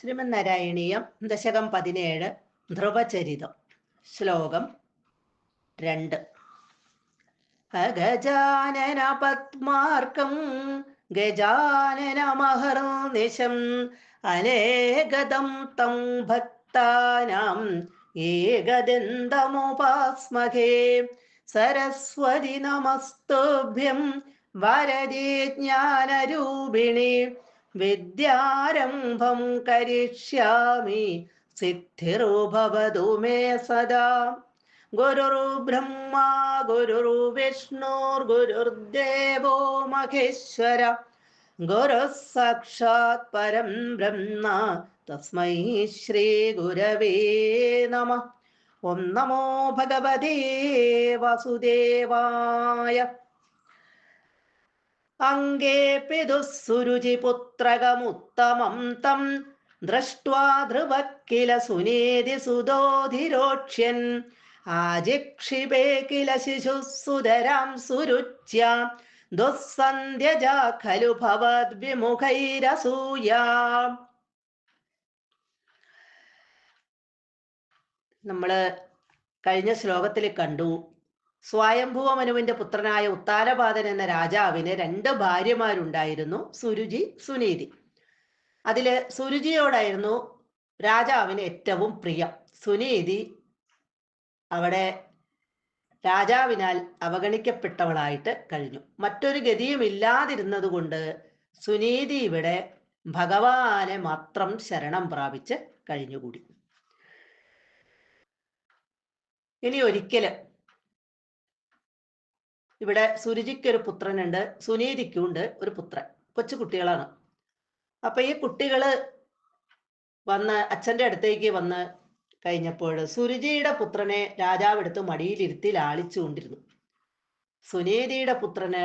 ശ്രീമന്നാരായണീയം ദശകം 17 ധ്രുവചരിതം ശ്ലോകം 2. അഗജാനന പത്മാർക്കം ഗജാനനമഹർനിശം അനേകദം തം ഭക്താനാം ഏകദന്തമുപാസ്മഹേ. സരസ്വതി നമസ്തുഭ്യം വരദേ ജ്ഞാനരൂപിണി വിദ്യാരംഭം കരിഷ്യാമി സിദ്ധിർഭവതു മേ സദാ. ഗുരുർബ്രഹ്മാ ഗുരുർവിഷ്ണുർഗുരുർദേവോ മഹേശ്വര ഗുരുഃ സാക്ഷാത് പരം ബ്രഹ്മ തസ്മൈ ശ്രീ ഗുരവേ നമഃ. ഓം നമോ ഭഗവതേ വാസുദേവായ. അംഗേ പിതുഃസുരുചിപുത്രകമുത്തമം തം ദൃഷ്ട്വാ ധ്രുവഃ കില സുനേതി സുതോധിരോക്ഷ്യൻ ആജിക്ഷിപേ കില ശിശുഃ സുതരാം സുരുച്യ ദുസ്സന്ധ്യജാ ഖലു ഭവദ്വിമുഖൈരസൂയാ. നമ്മള് കഴിഞ്ഞ ശ്ലോകത്തിൽ കണ്ടു, സ്വയംഭുവ മനുവിന്റെ പുത്രനായ ഉത്താനപാദൻ എന്ന രാജാവിന് 2 ഭാര്യമാരുണ്ടായിരുന്നു, സുരുചി, സുനീതി. അതില് സുരുചിയോടായിരുന്നു രാജാവിന് ഏറ്റവും പ്രിയം. സുനീതി അവിടെ രാജാവിനാൽ അവഗണിക്കപ്പെട്ടവളായിട്ട് കഴിഞ്ഞു. മറ്റൊരു ഗതിയും ഇല്ലാതിരുന്നത് കൊണ്ട് സുനീതി ഇവിടെ ഭഗവാനെ മാത്രം ശരണം പ്രാപിച്ച് കഴിഞ്ഞുകൂടി. ഇനി ഒരിക്കല് ഇവിടെ സുരുചിക്കൊരു പുത്രനുണ്ട്, സുനീതിക്കുണ്ട് ഒരു പുത്രൻ, കൊച്ചു കുട്ടികളാണ്. അപ്പൊ ഈ കുട്ടികള് വന്ന് അച്ഛൻ്റെ അടുത്തേക്ക് വന്ന് കഴിഞ്ഞപ്പോൾ സുരുചിയുടെ പുത്രനെ രാജാവ് എടുത്ത് മടിയിലിരുത്തി ലാളിച്ചുകൊണ്ടിരുന്നു. സുനീതിയുടെ പുത്രന്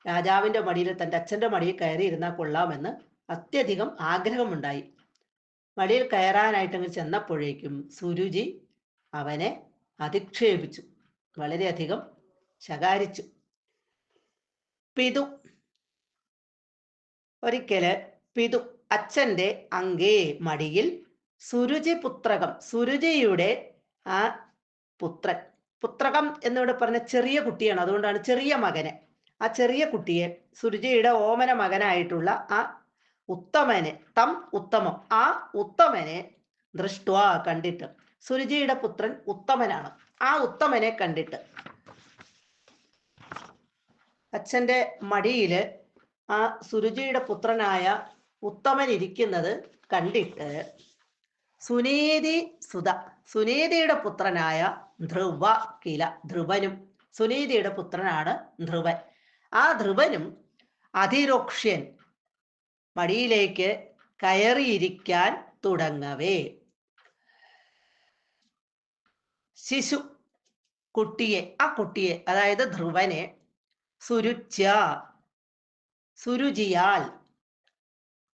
രാജാവിന്റെ മടിയിൽ, തൻ്റെ അച്ഛൻ്റെ മടിയിൽ കയറിയിരുന്നാൽ കൊള്ളാമെന്ന് അത്യധികം ആഗ്രഹമുണ്ടായി. മടിയിൽ കയറാനായിട്ടങ്ങ് ചെന്നപ്പോഴേക്കും സുരുചി അവനെ അധിക്ഷേപിച്ചു, വളരെയധികം ശകാരിച്ചു. പിതു, ഒരിക്കല് പിതു അച്ഛൻ്റെ അങ്കേ മടിയിൽ സുരുചി പുത്രകം, സുരുചിയുടെ ആ പുത്രൻ, പുത്രകം എന്നിവിടെ പറഞ്ഞ ചെറിയ കുട്ടിയാണ്, അതുകൊണ്ടാണ് ചെറിയ മകനെ, ആ ചെറിയ കുട്ടിയെ, സുരുചിയുടെ ഓമന മകനായിട്ടുള്ള ആ ഉത്തമനെ, തം ഉത്തമം, ആ ഉത്തമനെ ദൃഷ്ട്വാ കണ്ടിട്ട്, സുരുചിയുടെ പുത്രൻ ഉത്തമനാണ്, ആ ഉത്തമനെ കണ്ടിട്ട്, അച്ഛൻ്റെ മടിയില് ആ സുരുചിയുടെ പുത്രനായ ഉത്തമൻ ഇരിക്കുന്നത് കണ്ടിട്ട് സുനീതി സുത, സുനീതിയുടെ പുത്രനായ ധ്രുവ കില, ധ്രുവനും, സുനീതിയുടെ പുത്രനാണ് ധ്രുവൻ, ആ ധ്രുവനും അതിരോക്ഷ്യൻ മടിയിലേക്ക് കയറിയിരിക്കാൻ തുടങ്ങവേ ശിശു, കുട്ടിയെ, ആ കുട്ടിയെ, അതായത് ധ്രുവനെ സുരുച്യ, സുരുചിയാൽ,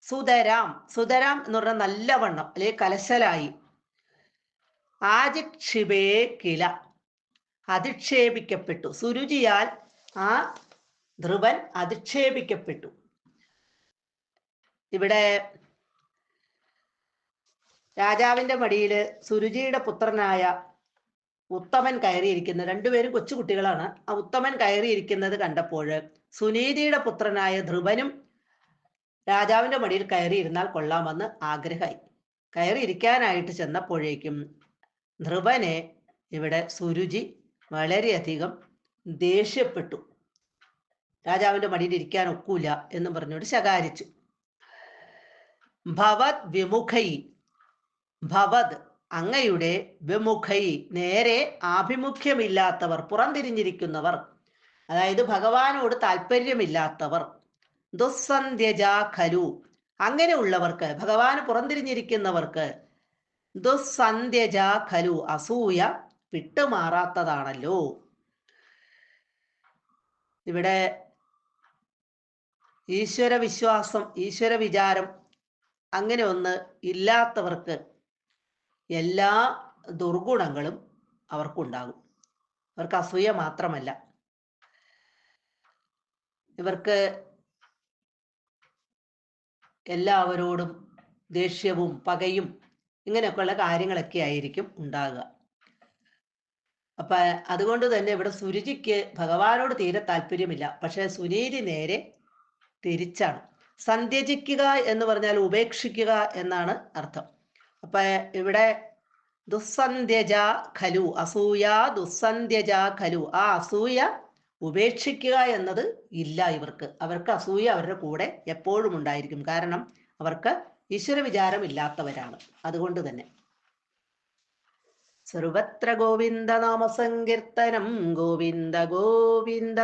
സുതരാം, സുതരാം എന്ന് പറഞ്ഞാൽ നല്ലവണ്ണം അല്ലെങ്കിൽ കലശലായി, ആജിക്ഷിപേ കില, അധിക്ഷേപിക്കപ്പെട്ടു, സുരുചിയാൽ ആ ധ്രുവൻ അധിക്ഷേപിക്കപ്പെട്ടു. ഇവിടെ രാജാവിന്റെ മടിയില് സുരുചിയുടെ പുത്രനായ ഉത്തമൻ കയറിയിരിക്കുന്നത്, 2 പേരും കൊച്ചുകുട്ടികളാണ്, ആ ഉത്തമൻ കയറിയിരിക്കുന്നത് കണ്ടപ്പോൾ സുനീതിയുടെ പുത്രനായ ധ്രുവനും രാജാവിന്റെ മടിയിൽ കയറിയിരുന്നാൽ കൊള്ളാമെന്ന് ആഗ്രഹമായി. കയറിയിരിക്കാനായിട്ട് ചെന്നപ്പോഴേക്കും ധ്രുവനെ ഇവിടെ സുരുചി വളരെയധികം ദേഷ്യപ്പെട്ടു. രാജാവിന്റെ മടിയിൽ ഇരിക്കാൻ ഒക്കൂല എന്ന് പറഞ്ഞുകൊണ്ട് ശകാരിച്ചു. ഭവത് വിമുഖൈ, ഭവത് അങ്ങയുടെ, വിമുഖൈ നേരെ ആഭിമുഖ്യമില്ലാത്തവർ, പുറംതിരിഞ്ഞിരിക്കുന്നവർ, അതായത് ഭഗവാനോട് താല്പര്യമില്ലാത്തവർ, ദുസ്സന്ധ്യജാ ഖലു അങ്ങനെയുള്ളവർക്ക്, ഭഗവാന് പുറംതിരിഞ്ഞിരിക്കുന്നവർക്ക്, ദുസ്സന്ധ്യജാ ഖലു അസൂയ വിട്ടുമാറാത്തതാണല്ലോ. ഇവിടെ ഈശ്വര വിശ്വാസം, ഈശ്വര വിചാരം അങ്ങനെ ഒന്ന് ഇല്ലാത്തവർക്ക് എല്ലാ ദുർഗുണങ്ങളും അവർക്കുണ്ടാകും. അവർക്ക് അസൂയ മാത്രമല്ല, ഇവർക്ക് എല്ലാവരോടും ദേഷ്യവും പകയും ഇങ്ങനെയൊക്കെയുള്ള കാര്യങ്ങളൊക്കെ ആയിരിക്കും ഉണ്ടാകുക. അപ്പൊ അതുകൊണ്ട് തന്നെ ഇവിടെ സുരുചിക്ക് ഭഗവാനോട് തീരെ താല്പര്യമില്ല. പക്ഷെ സുനീതി നേരെ തിരിച്ചാണ്. സന്ധ്യജിക്കുക എന്ന് പറഞ്ഞാൽ ഉപേക്ഷിക്കുക എന്നാണ് അർത്ഥം. അപ്പൊ ഇവിടെ ദുസ്സന്ധ്യജ ഖലു, അസൂയ ദുസ്സന്ധ്യജ ഖലു, ആ അസൂയ ഉപേക്ഷിക്കുക എന്നത് ഇല്ല ഇവർക്ക്. അവർക്ക് അസൂയ അവരുടെ കൂടെ എപ്പോഴും ഉണ്ടായിരിക്കും. കാരണം അവർക്ക് ഈശ്വര വിചാരം ഇല്ലാത്തവരാണ്. അതുകൊണ്ട് തന്നെ സർവത്ര ഗോവിന്ദ നാമസങ്കീർത്തനം ഗോവിന്ദ ഗോവിന്ദ.